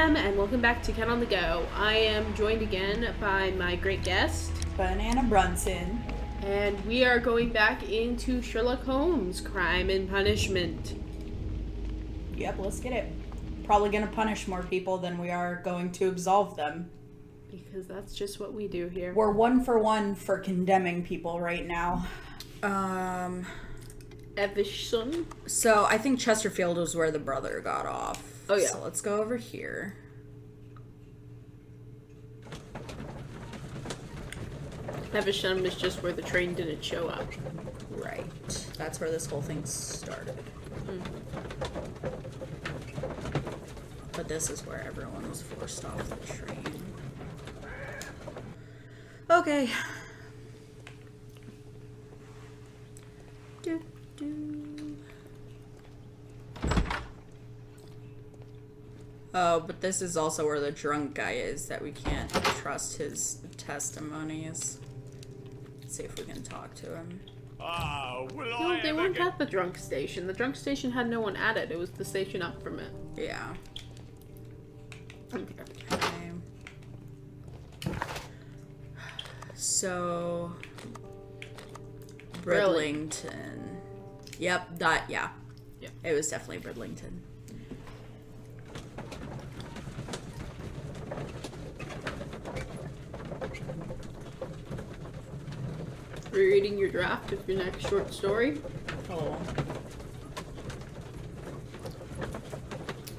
Sam, and welcome back to Ken on the Go. I am joined again by my great guest, Banana Brunson. and we are going back into Sherlock Holmes, Crime and Punishment. Yep, let's get it. Probably gonna punish more people than we are going to absolve them. Because that's just what we do here. We're 1 for condemning people right now. Evisham. So I think Chesterfield was where the brother got off. Oh, yeah. So let's go over here. Evisham is just where the train didn't show up. Right. That's where this whole thing started. But this is where everyone was forced off the train. Okay. Do, do. Oh, but this is also where the drunk guy is, that we can't trust his testimonies. Let's see if we can talk to him. Oh, will No, I they ever weren't get... at the drunk station. The drunk station had no one at it. It was the station up from it. Yeah. Okay. Okay. So, Bridlington. Yep, that, yeah. Yeah. It was definitely Bridlington. Rereading your draft of your next short story. Oh.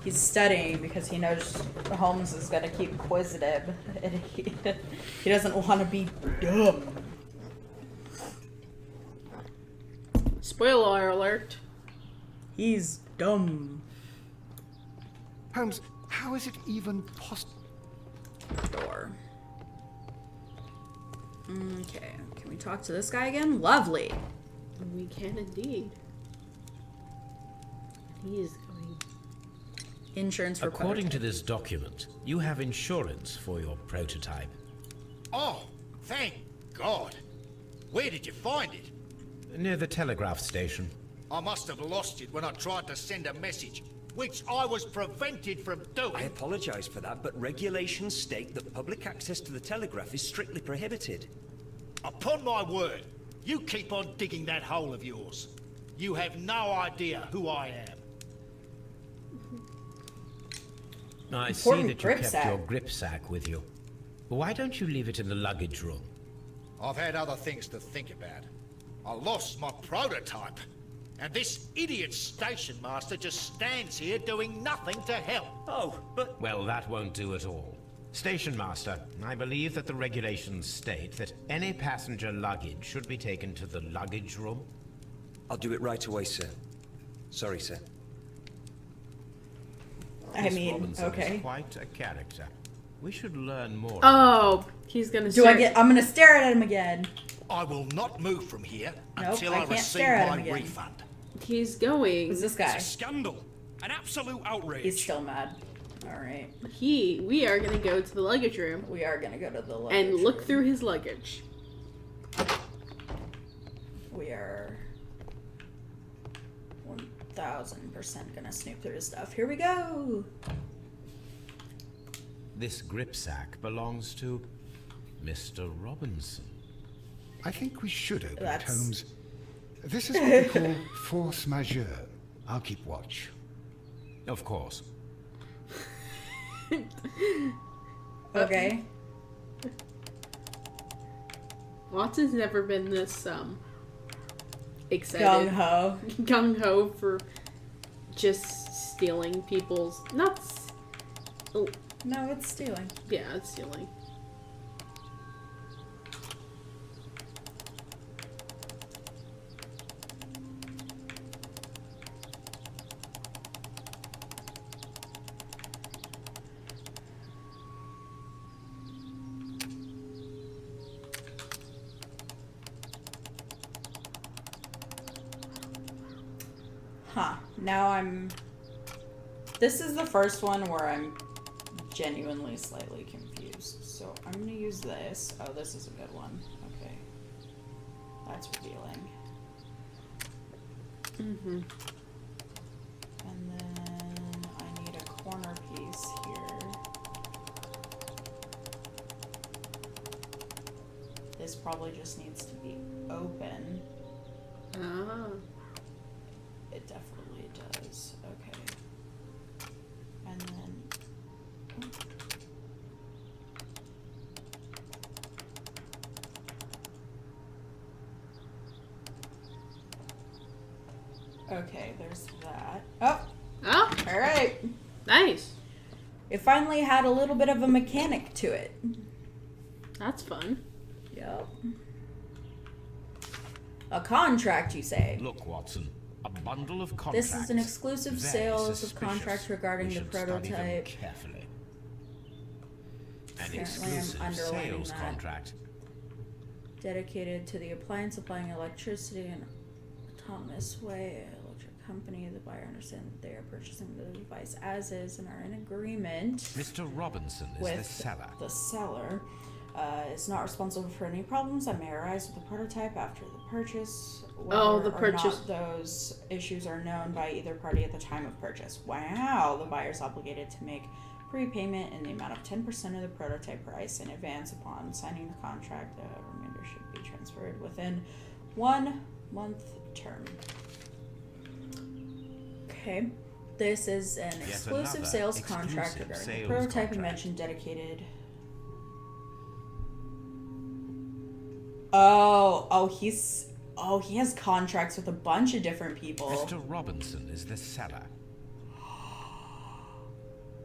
He's studying because he knows Holmes is going to keep inquisitive. And he doesn't want to be dumb. Spoiler alert. He's dumb. Holmes, how is it even possible? Door. Okay, can we talk to this guy again? Lovely. We can indeed. He is going. Insurance for According to this document, you have insurance for your prototype. Oh, thank God. Where did you find it? Near the telegraph station. I must have lost it when I tried to send a message, which I was prevented from I doing. apologise for that, but regulations state that public access to the telegraph is strictly prohibited. Upon my word, you keep on digging that hole of yours. You have no idea who I am. I see Important that you grip kept sack. your grip sack with you. Why don't you leave it in the luggage room? I've had other things to think about. I lost my prototype. And this idiot station master just stands here doing nothing to help. Oh, but Well, that won't do at all. Station master, I believe that the regulations state that any passenger luggage should be taken to the luggage room. I'll do it right away, sir. Sorry, sir. I Miss mean, Robinson okay. is quite a character. We should learn more. Oh, he's gonna. I'm gonna stare at him again. I will not move from here Nope, until I I can't receive stare at my him again. refund. He's going. Who's this guy? It's a scandal. An absolute outrage. He's still mad. Alright. We are gonna go to the luggage room We are gonna go to the luggage and look room. through his luggage. We are 1000% gonna snoop through his stuff. Here we go! This grip sack belongs to Mr. Robinson. I think we should open it, That's- Holmes. This is what we call force majeure. I'll keep watch. Of course. Okay. Watson's never been this excited. Gung-ho. Gung ho for just stealing people's nuts. Oh, No, it's stealing. yeah, it's stealing. Huh. Now I'm... This is the first one where I'm genuinely slightly confused. So I'm gonna use this. Oh, this is a good one. Okay. That's revealing. Mm-hmm. And then I need a corner piece here. probably just needs to be open. Ah. It definitely does. Okay. And then... Okay, there's that. Oh! Oh, Alright. nice. It finally had a little bit of a mechanic to it. That's fun. Yep. A contract, you say? Look, Watson. A bundle of contracts. This is an exclusive Very sales of suspicious. contracts regarding We the should study them prototype. carefully. An Apparently I'm exclusive underlining sales that. contract. Dedicated to the appliance supplying electricity in an autonomous way. Electric company. The buyer understands that they are purchasing the device as is and are in agreement Mr. Robinson is with the seller. the seller. Is not responsible for any problems that may arise with the prototype after the purchase. Oh, the Whether or purchase. not those issues are known by either party at the time of purchase. Wow. The buyer is obligated to make prepayment in the amount of 10% of the prototype price in advance upon signing the contract. The remainder should be transferred within 1 month term. Okay. This is an Yet exclusive another sales contract exclusive regarding the sales prototype contract. mentioned dedicated. Oh, he has contracts with a bunch of different people. Mr. Robinson is the seller.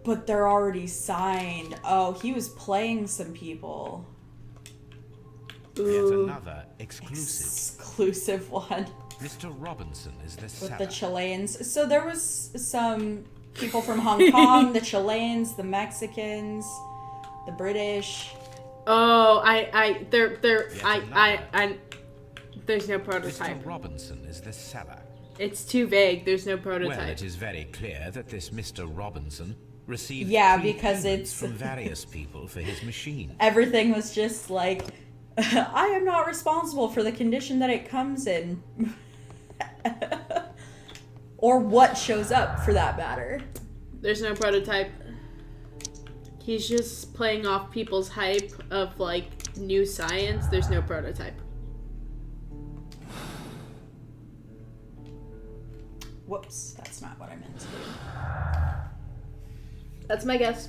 But they're already signed. Oh, he was playing some people. Yet Ooh. another exclusive. Exclusive one Mr. Robinson is the with seller. the Chileans. So there was some people from Hong Kong, the Chileans, the Mexicans, the British. Oh, there's no Mr. prototype. Robinson is the seller. It's too vague. There's no prototype. Well, it is very clear that this Mr. Robinson received Because prepayments it's from various people for his machine. everything was just like, I am not responsible for the condition that it comes in. Or what shows up, for that matter. There's no prototype. He's just playing off people's hype of like new science. There's no prototype. Whoops, that's not what I meant to do. That's my guess.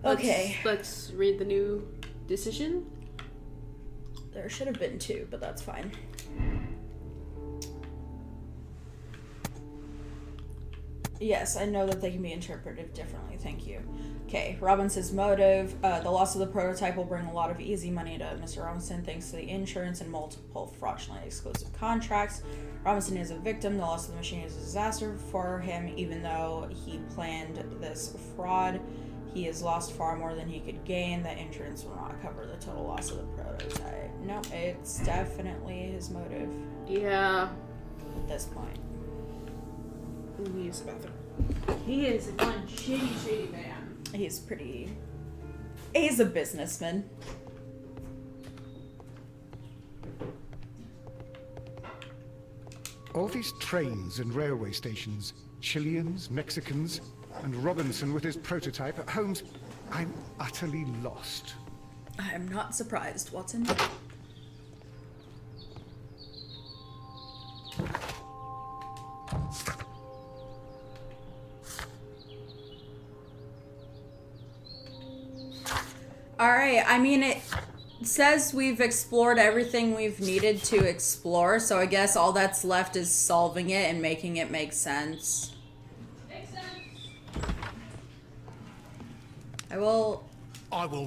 Okay. Let's read the new decision. There should have been 2, but that's fine. Yes, I know that they can be interpreted differently. Thank you. Okay, Robinson's motive. The loss of the prototype will bring a lot of easy money to Mr. Robinson thanks to the insurance and multiple fraudulent exclusive contracts. Robinson is a victim. The loss of the machine is a disaster for him. Even though he planned this fraud, he has lost far more than he could gain. The insurance will not cover the total loss of the prototype. No, it's definitely his motive Yeah. at this point. Ooh, he is about to. He is one shady man. He's a businessman. All these trains and railway stations, Chileans, Mexicans, and Robinson with his prototype at Holmes. I'm utterly lost. I'm not surprised, Watson. Alright, I mean, it says we've explored everything we've needed to explore, so I guess all that's left is solving it and making it make sense. I will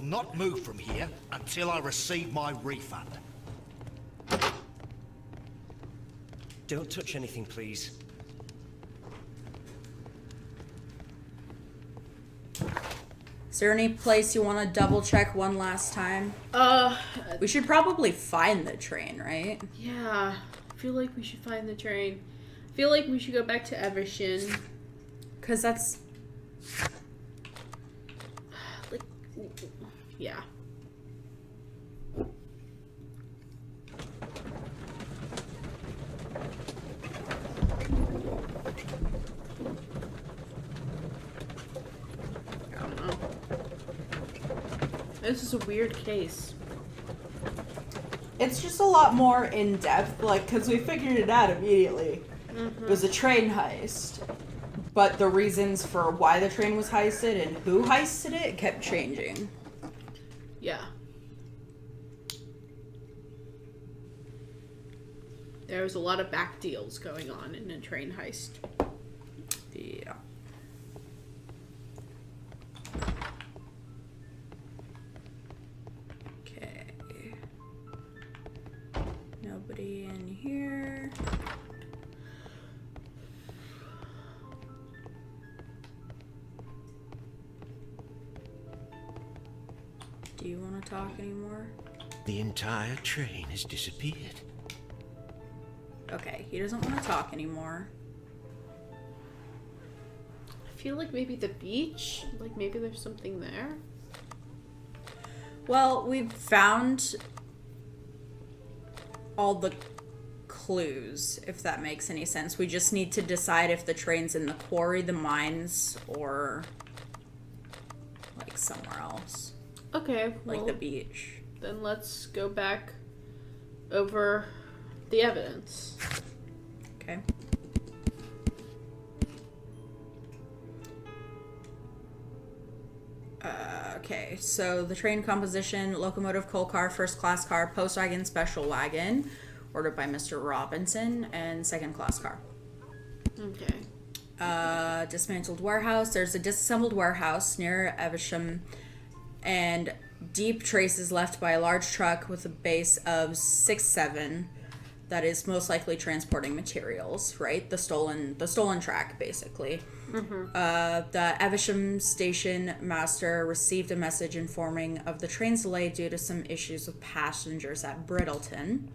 not move from here until I receive my refund. Don't touch anything, please. Is there any place you want to double check one last time? We should probably find the train, right? Yeah. I feel like we should find the train. I feel like we should go back to Evershin. Because that's... Like, yeah. This is a weird case. It's just a lot more in depth, like, because we figured it out immediately. It was a train heist. But the reasons for why the train was heisted and who heisted it kept changing. Yeah. There was a lot of back deals going on in a train heist. Yeah. Okay. Nobody in here. Do you want to talk anymore? The entire train has disappeared. Okay, he doesn't want to talk anymore. I feel like maybe the beach? Like maybe there's something there? Well, we've found all the clues, if that makes any sense. We just need to decide if the train's in the quarry, the mines, or like somewhere else. Okay, Like well, the beach. then let's go back over the evidence. Okay. Okay, so the train composition: locomotive, coal car, first class car, post wagon, special wagon, ordered by Mr. Robinson, and second class car. Okay. Dismantled warehouse. There's a disassembled warehouse near Evesham, and deep traces left by a large truck with a base of 6-7 that is most likely transporting materials, right? The stolen track, basically. The Evesham station master received a message informing of the train's delay due to some issues with passengers at Brittleton.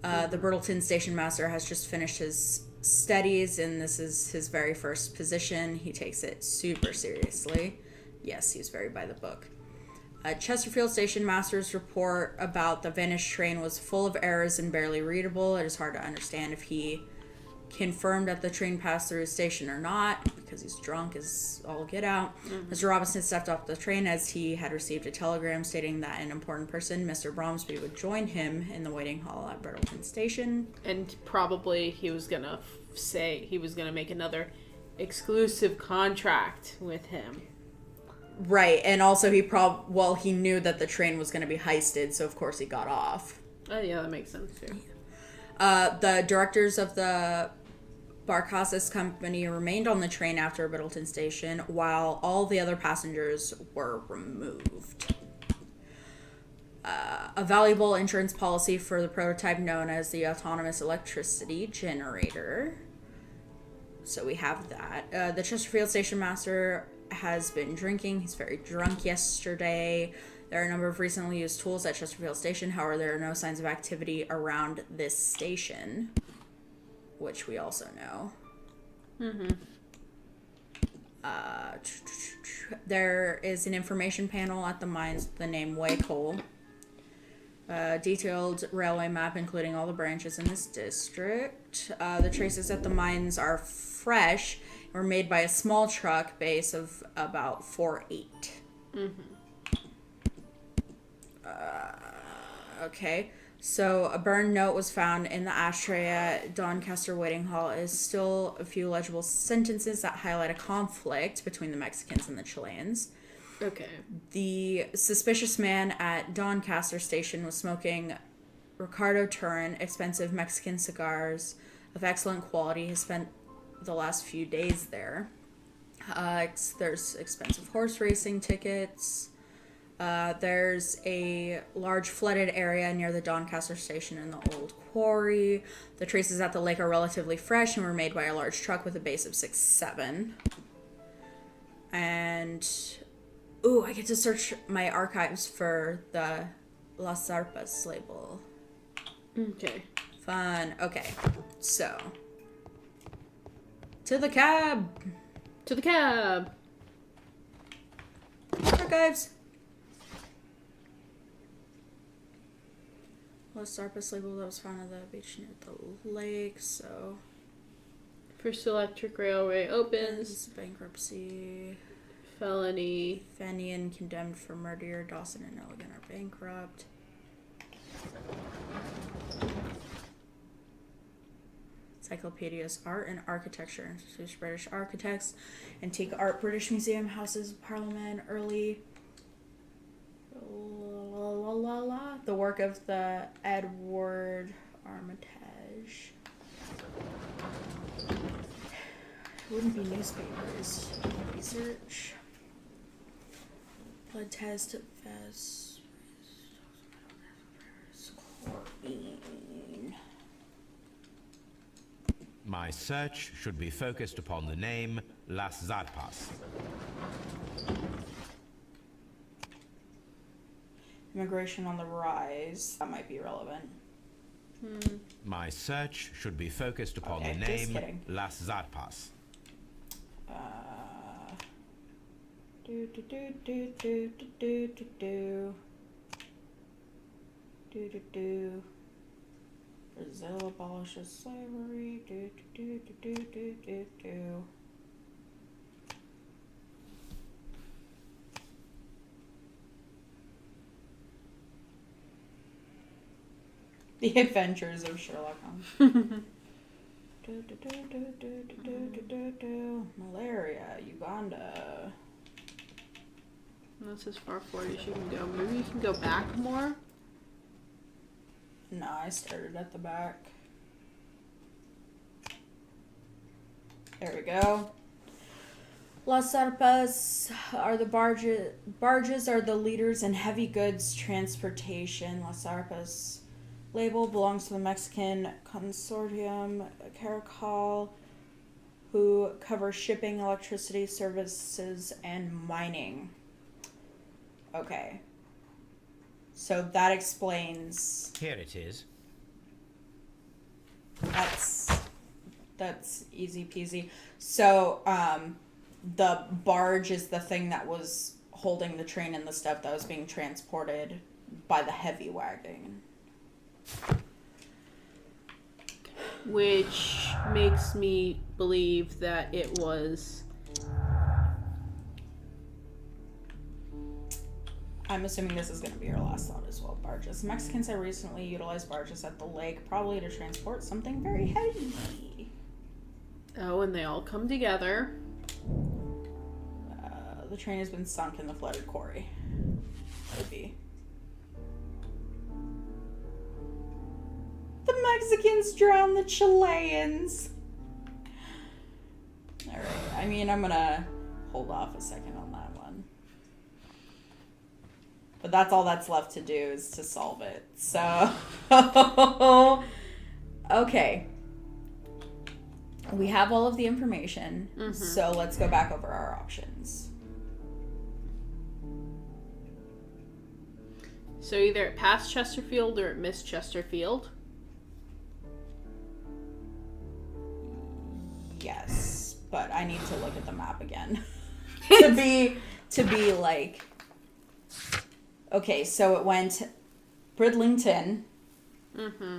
The Brittleton station master has just finished his studies, and this is his very first position. He takes it super seriously. Yes, he's very by the book. Chesterfield station master's report about the vanished train was full of errors and barely readable. It is hard to understand if he confirmed that the train passed through his station or not, because he's drunk as all get out. Mr. Robinson stepped off the train as he had received a telegram stating that an important person, Mr. Bromsby, would join him in the waiting hall at Brittleton station. And probably he was gonna say he was gonna make another exclusive contract with him. Right, and also he knew that the train was going to be heisted, so of course he got off. Oh yeah, that makes sense too. The directors of the Barkassus Company remained on the train after Brittleton Station, while all the other passengers were removed. A valuable insurance policy for the prototype known as the autonomous electricity generator. So we have that. The Chesterfield station master has been drinking. He's very drunk yesterday. There are a number of recently used tools at Chesterfield Station. However, there are no signs of activity around this station, which we also know. There is an information panel at the mines with the name Waycoal. Detailed railway map including all the branches in this district. The traces at the mines are fresh. Were made by a small truck base of about 4-8. Okay, so a burned note was found in the ashtray at Doncaster Waiting Hall. Is still a few legible sentences that highlight a conflict between the Mexicans and the Chileans. Okay. The suspicious man at Doncaster Station was smoking Ricardo Turin, expensive Mexican cigars of excellent quality. He spent the last few days there. There's expensive horse racing tickets. There's a large flooded area near the Doncaster station and the old quarry. The traces at the lake are relatively fresh and were made by a large truck with a base of 6-7. And ooh, I get to search my archives for the Las Zarpas label. Okay. Fun. Okay, so to the cab. To the cab. Archives. Las Zarpas label that was found on the beach near the lake. So First electric railway opens. bankruptcy. Felony. Fenian condemned for murder. Dawson and Elegant are bankrupt. Encyclopedias, Art and Architecture, British Architects, Antique Art, British Museum, Houses of Parliament, early. The work of the Edward Armitage. It wouldn't be newspapers. Research. Blood test, Vest. Chlorine. My search should be focused upon the name Las Zarpas. Immigration on the rise. That might be relevant. My search should be focused upon Okay, the just name kidding. Las Zarpas. Brazil abolishes slavery. The Adventures of Sherlock Holmes. Malaria, Uganda. That's as far forward as you can go. Maybe you can go back more. No, I started at the back. There we go. Las Zarpas are the barges are the leaders in heavy goods transportation. Las Zarpas label belongs to the Mexican consortium Caracol, who cover shipping, electricity services, and mining. Okay. So that explains. Here it is. That's easy peasy. So, the barge is the thing that was holding the train and the stuff that was being transported by the heavy wagon. Which makes me believe that it was... I'm assuming this is going to be your last thought as well. Barges. Mexicans have recently utilized barges at the lake, probably to transport something very heavy. Oh, and they all come together. The train has been sunk in the flooded quarry. Could be. The Mexicans drown the Chileans. Alright, I mean, I'm gonna hold off a second on that one. But that's all that's left to do is to solve it. So, okay. We have all of the information, so let's go back over our options. So either it passed Chesterfield or it missed Chesterfield. Yes, but I need to look at the map again to be like, okay, so it went Bridlington,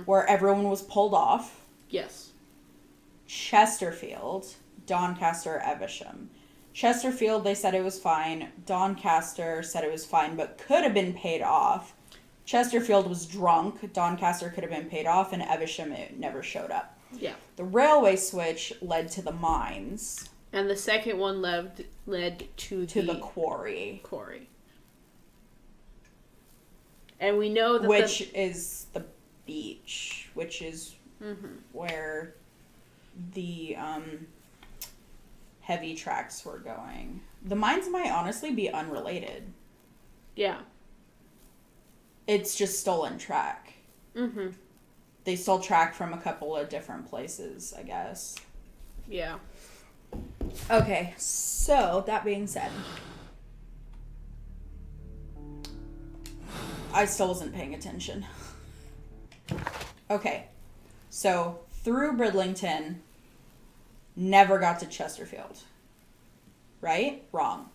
where everyone was pulled off. Yes. Chesterfield, Doncaster, Evesham. Chesterfield, they said it was fine. Doncaster said it was fine, but could have been paid off. Chesterfield was drunk. Doncaster could have been paid off, and Evesham, it never showed up. Yeah. The railway switch led to the mines. And the second one led to the quarry. And we know that Which is the beach, which is where the heavy tracks were going. The mines might honestly be unrelated. Yeah. It's just stolen track. They stole track from a couple of different places, I guess. Yeah. Okay, so that being said, I still wasn't paying attention. Okay, so through Bridlington, never got to Chesterfield. Right? Wrong.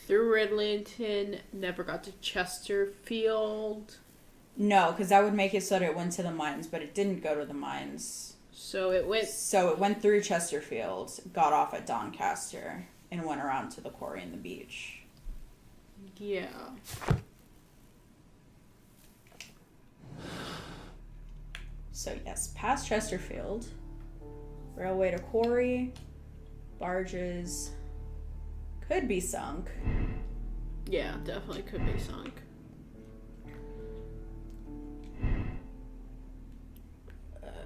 Through Redlington, never got to Chesterfield. No, because that would make it so that it went to the mines, but it didn't go to the mines. So it went through Chesterfield, got off at Doncaster. and went around to the quarry and the beach. Yeah. So yes, past Chesterfield, railway to quarry, barges, could be sunk. Yeah, definitely could be sunk.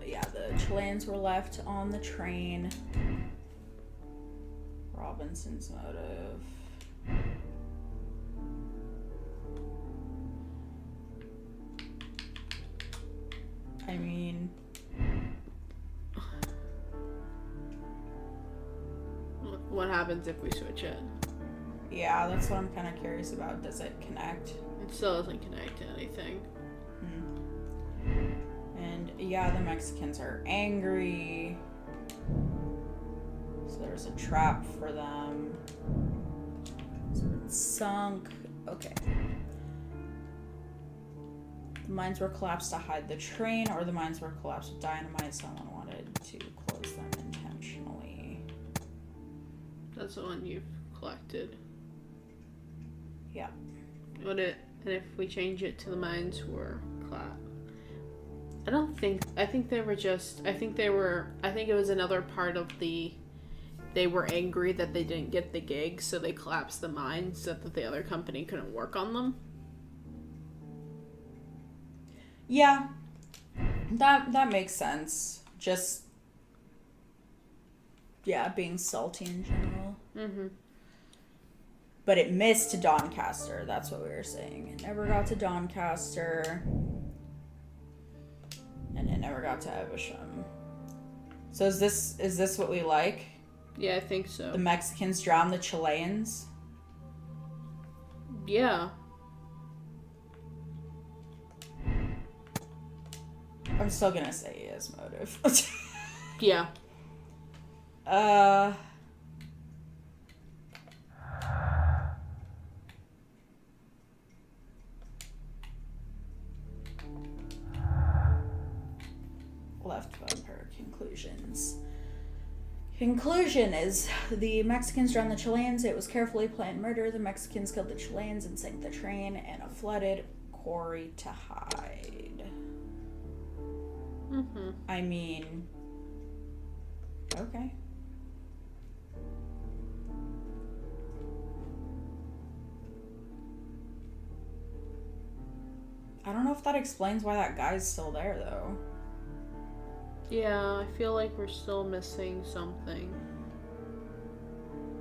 Yeah, the Chileans were left on the train. Robinson's motive. I mean, What happens if we switch it? yeah, that's what I'm kind of curious about. Does it connect? It still doesn't connect to anything. And yeah, the Mexicans are angry. So there's a trap for them. So it's sunk. Okay. The mines were collapsed to hide the train, or the mines were collapsed with dynamite. Someone wanted to close them intentionally. That's the one you've collected. Yeah. And if we change it to the mines were collapsed? I think it was another part of they were angry that they didn't get the gig, so they collapsed the mines so that the other company couldn't work on them. Yeah. That makes sense. Just, yeah, being salty in general. Mm-hmm. But it missed Doncaster. That's what we were saying. It never got to Doncaster. And it never got to Evesham. So is this what we like? Yeah, I think so. The Mexicans drown the Chileans? Yeah. I'm still gonna say he has motive. Yeah. Left bumper. Conclusions. Conclusion is the Mexicans drowned the Chileans. It was carefully planned murder. The Mexicans killed the Chileans and sank the train in a flooded quarry to hide. Mm-hmm. I mean, okay. I don't know if that explains why that guy's still there, though. Yeah, I feel like we're still missing something.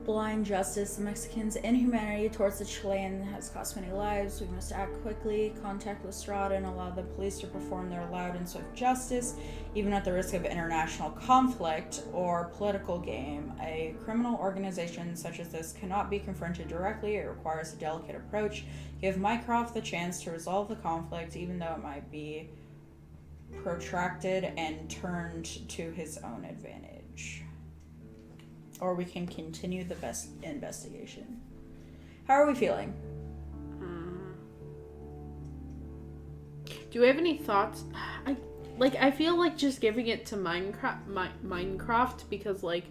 Blind justice. The Mexicans' inhumanity towards the Chilean has cost many lives. We must act quickly, contact Lestrada, and allow the police to perform their loud and swift justice, even at the risk of international conflict or political game. A criminal organization such as this cannot be confronted directly. It requires a delicate approach. Give Mycroft the chance to resolve the conflict, even though it might be protracted and turned to his own advantage. Or we can continue the best investigation. How are we feeling? Do we have any thoughts? I feel like just giving it to Minecraft because I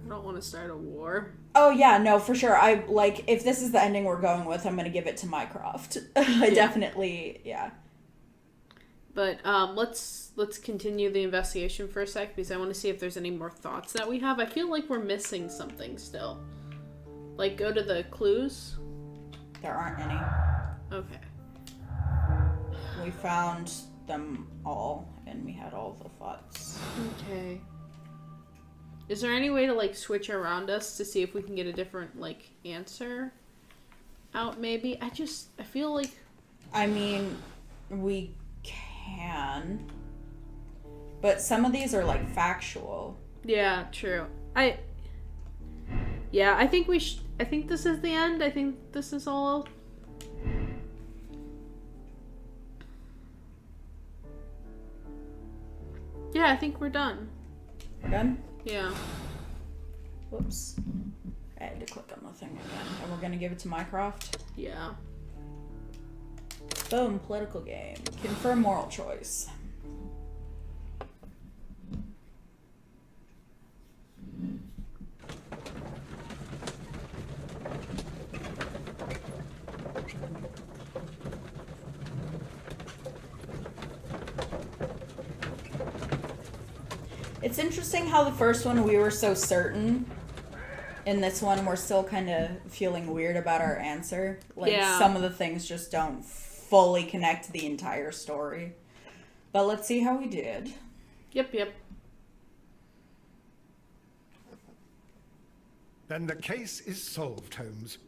don't want to start a war. Oh yeah, no, for sure. I like if this is the ending we're going with, I'm gonna give it to Mycroft. I definitely, yeah. But let's continue the investigation for a sec because I want to see if there's any more thoughts that we have. I feel like we're missing something still. Go to the clues. There aren't any. Okay. We found them all, and we had all the thoughts. Okay. Is there any way to switch around us to see if we can get a different answer out? Maybe. I feel like. I mean, we can, but some of these are factual. Yeah, true. I think I think this is the end. I think this is all. Yeah, I think we're done. We're done? Yeah. Whoops. I had to click on the thing again. And we're gonna give it to Mycroft. Yeah. Boom, political game. Confirm moral choice. It's interesting how the first one we were so certain. In this one, we're still kind of feeling weird about our answer. Like, Yeah. some of the things just don't fully connect to the entire story. But let's see how we did. Yep. Then the case is solved, Holmes.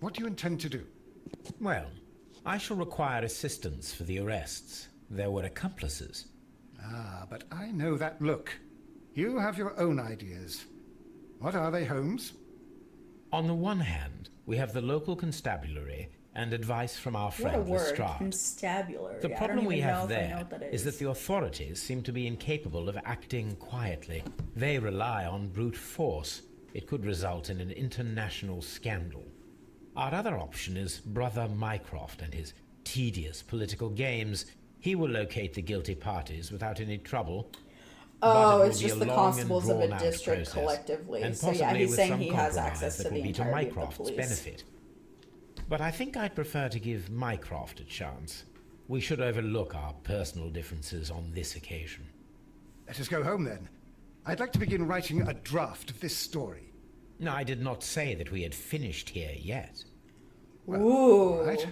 What do you intend to do? Well, I shall require assistance for the arrests. There were accomplices. Ah, but I know that look. You have your own ideas. What are they, Holmes? On the one hand, we have the local constabulary and advice from our What a friend word. Lestrade. Constabulary. The I problem don't we even know have if I know there what that is that the authorities seem to be incapable of acting quietly. They rely on brute force. It could result in an international scandal. Our other option is Brother Mycroft and his tedious political games. He will locate the guilty parties without any trouble. But it will it's be just a the long constables and of a drawn-out district process, collectively. and So yeah, possibly he's with saying some he has compromise access that to will the be to entirety of the Mycroft's police. benefit. But I think I'd prefer to give Mycroft a chance. We should overlook our personal differences on this occasion. Let us go home, then. I'd like to begin writing a draft of this story. No, I did not say that we had finished here yet. Well, Ooh. all right.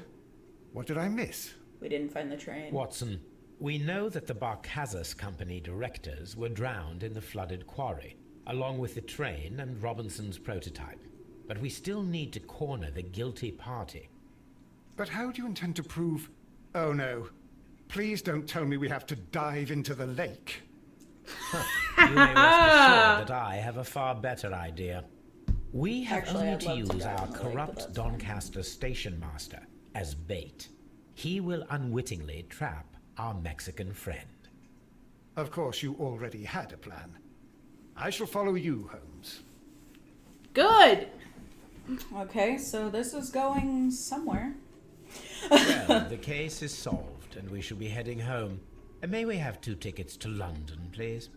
What did I miss? We didn't find the train. Watson, we know that the Barkazas Company directors were drowned in the flooded quarry, along with the train and Robinson's prototype. But we still need to corner the guilty party. But how do you intend to prove... Oh, no. Please don't tell me we have to dive into the lake. You may rest assured that I have a far better idea. We have Actually, only I'd to love to use dive our in the lake, but corrupt that's fine. Doncaster station master as bait. He will unwittingly trap our Mexican friend. Of course, you already had a plan. I shall follow you, Holmes. Good. Okay, so this is going somewhere. Well, the case is solved, and we shall be heading home. May we have 2 tickets to London, please?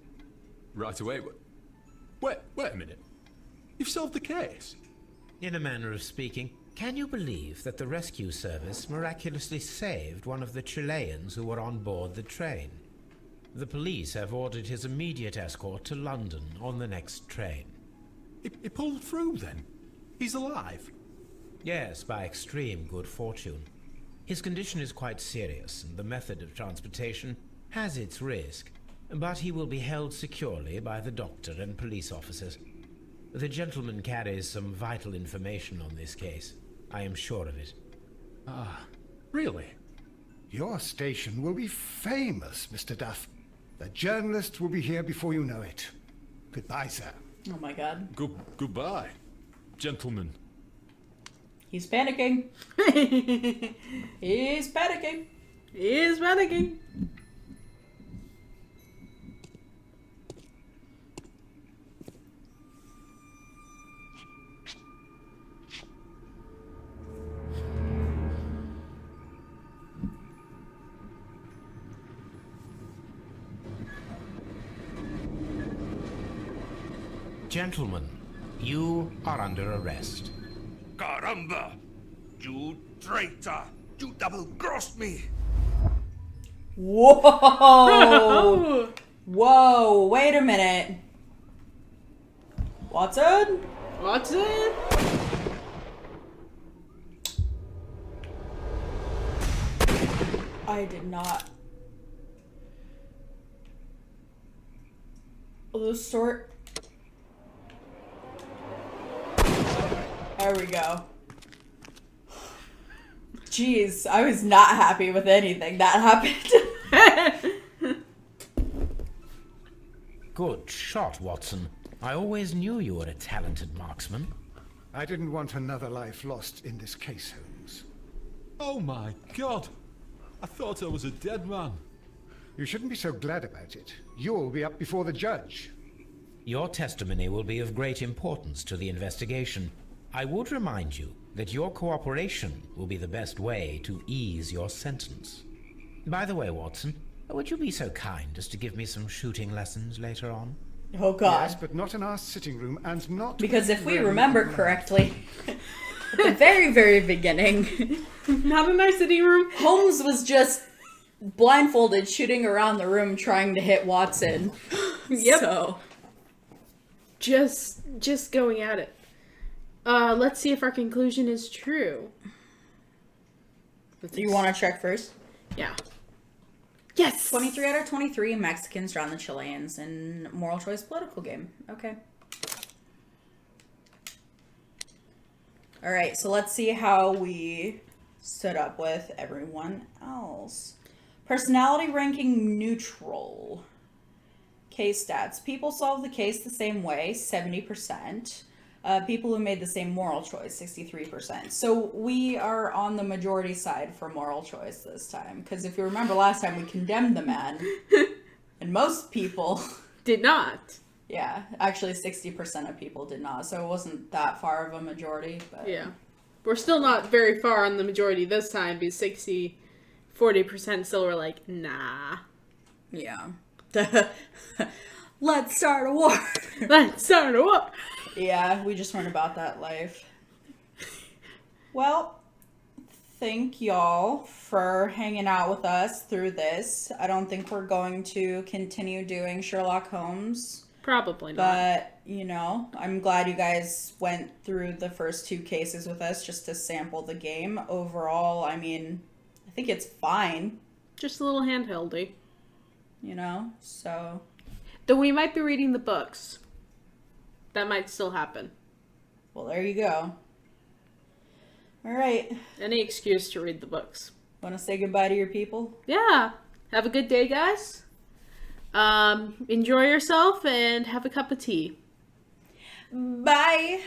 Right away. Wait a minute. You've solved the case? In a manner of speaking, can you believe that the rescue service miraculously saved one of the Chileans who were on board the train? The police have ordered his immediate escort to London on the next train. He pulled through then? He's alive? Yes, by extreme good fortune. His condition is quite serious, and the method of transportation has its risk, but he will be held securely by the doctor and police officers. The gentleman carries some vital information on this case. I am sure of it. Really? Your station will be famous, Mr. Duff. The journalists will be here before you know it. Goodbye, sir. Oh my god. Goodbye, gentlemen. He's panicking. He's panicking. He's panicking. Gentlemen, you are under arrest. Caramba! You traitor! You double-crossed me! Whoa! Whoa, wait a minute. Watson? Watson? I did not. The story. There we go. Jeez, I was not happy with anything that happened. Good shot, Watson. I always knew you were a talented marksman. I didn't want another life lost in this case, Holmes. Oh my god! I thought I was a dead man. You shouldn't be so glad about it. You'll be up before the judge. Your testimony will be of great importance to the investigation. I would remind you that your cooperation will be the best way to ease your sentence. By the way, Watson, would you be so kind as to give me some shooting lessons later on? Oh god. Yes, but not in our sitting room, and not... Because if we really remember loud. correctly, at the very, very beginning, Not in our sitting room. Holmes was just blindfolded shooting around the room trying to hit Watson. Yep. So, Just going at it. Let's see if our conclusion is true. do you want to check first? Yeah. Yes! 23 out of 23 Mexicans drown the Chileans in moral choice political game. Okay. All right, so let's see how we stood up with everyone else. Personality ranking neutral. Case stats. People solve the case the same way, 70%. People who made the same moral choice, 63%. So we are on the majority side for moral choice this time. Because if you remember last time, we condemned the man. And most people... Did not. Yeah, actually 60% of people did not. So it wasn't that far of a majority. But... Yeah. We're still not very far on the majority this time because 40% still were like, nah. Yeah. Let's start a war. Let's start a war. Yeah, we just weren't about that life. Well, thank y'all for hanging out with us through this. I don't think we're going to continue doing Sherlock Holmes. Probably not. But, you know, I'm glad you guys went through the first 2 cases with us just to sample the game. Overall, I mean, I think it's fine. Just a little handheldy. You know, so... Though we might be reading the books. That might still happen. Well, there you go. All right. Any excuse to read the books. Want to say goodbye to your people? Yeah. Have a good day, guys. Enjoy yourself and have a cup of tea. Bye.